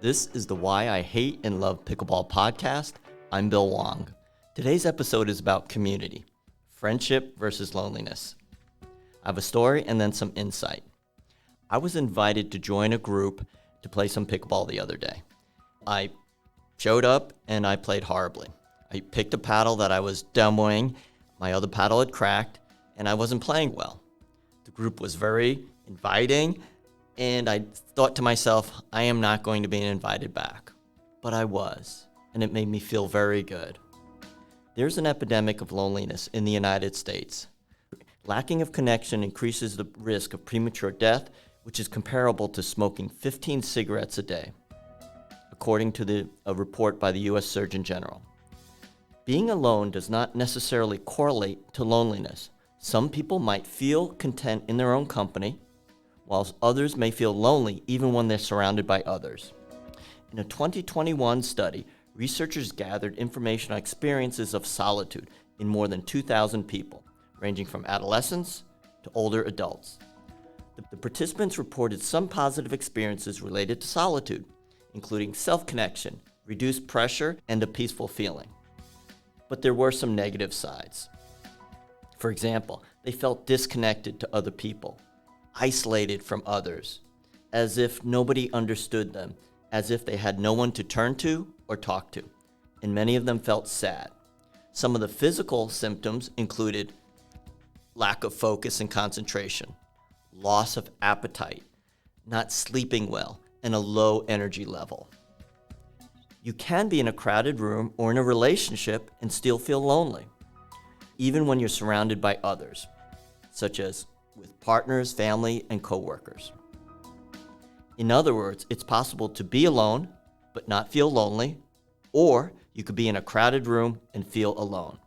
This is the Why I Hate and Love Pickleball podcast. I'm Bill Wong. Today's episode is about community, friendship versus loneliness. I have a story and then some insight. I was invited to join a group to play some pickleball the other day. I showed up and I played horribly. I picked a paddle that I was demoing, my other paddle had cracked, and I wasn't playing well. The group was very inviting, and I thought to myself, I am not going to be invited back. But I was, and it made me feel very good. There's an epidemic of loneliness in the United States. Lacking of connection increases the risk of premature death, which is comparable to smoking 15 cigarettes a day, according to a report by the U.S. Surgeon General. Being alone does not necessarily correlate to loneliness. Some people might feel content in their own company, whilst others may feel lonely even when they're surrounded by others. In a 2021 study, researchers gathered information on experiences of solitude in more than 2,000 people, ranging from adolescents to older adults. The participants reported some positive experiences related to solitude, including self-connection, reduced pressure, and a peaceful feeling. But there were some negative sides. For example, they felt disconnected to other people, isolated from others, as if nobody understood them, as if they had no one to turn to or talk to, and many of them felt sad. Some of the physical symptoms included lack of focus and concentration, loss of appetite, not sleeping well, and a low energy level. You can be in a crowded room or in a relationship and still feel lonely, even when you're surrounded by others, such as with partners, family, and coworkers. In other words, it's possible to be alone but not feel lonely, or you could be in a crowded room and feel alone.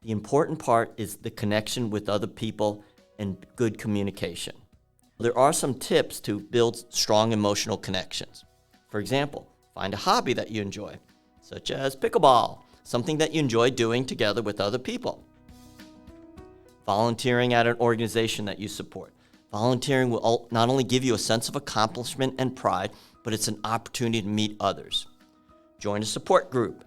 The important part is the connection with other people and good communication. There are some tips to build strong emotional connections. For example, find a hobby that you enjoy, such as pickleball, something that you enjoy doing together with other people. Volunteering at an organization that you support. Volunteering will not only give you a sense of accomplishment and pride, but it's an opportunity to meet others. Join a support group.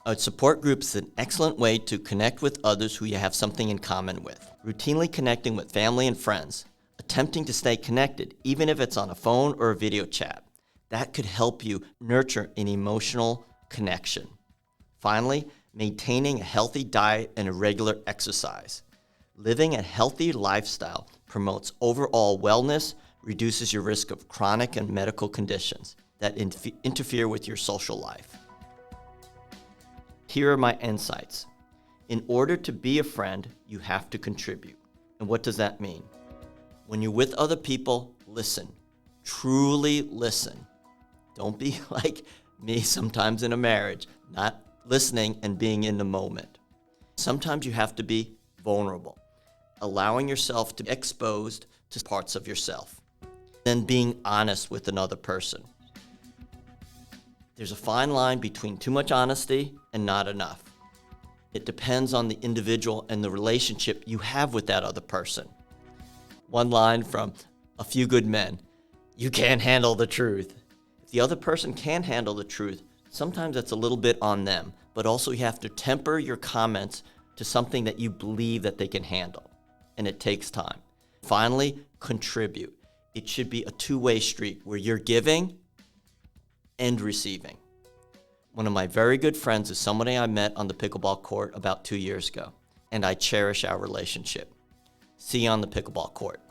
A support group is an excellent way to connect with others who you have something in common with. Routinely connecting with family and friends. Attempting to stay connected, even if it's on a phone or a video chat. That could help you nurture an emotional connection. Finally, maintaining a healthy diet and a regular exercise. Living a healthy lifestyle promotes overall wellness, reduces your risk of chronic and medical conditions that interfere with your social life. Here are my insights. In order to be a friend, you have to contribute. And what does that mean? When you're with other people, listen. Truly listen. Don't be like me sometimes in a marriage, not listening and being in the moment. Sometimes you have to be vulnerable, allowing yourself to be exposed to parts of yourself, then being honest with another person. There's a fine line between too much honesty and not enough. It depends on the individual and the relationship you have with that other person. One line from A Few Good Men, you can't handle the truth. If the other person can handle the truth, sometimes that's a little bit on them, but also you have to temper your comments to something that you believe that they can handle, and it takes time. Finally, contribute. It should be a two-way street where you're giving and receiving. One of my very good friends is somebody I met on the pickleball court about 2 years ago, and I cherish our relationship. See you on the pickleball court.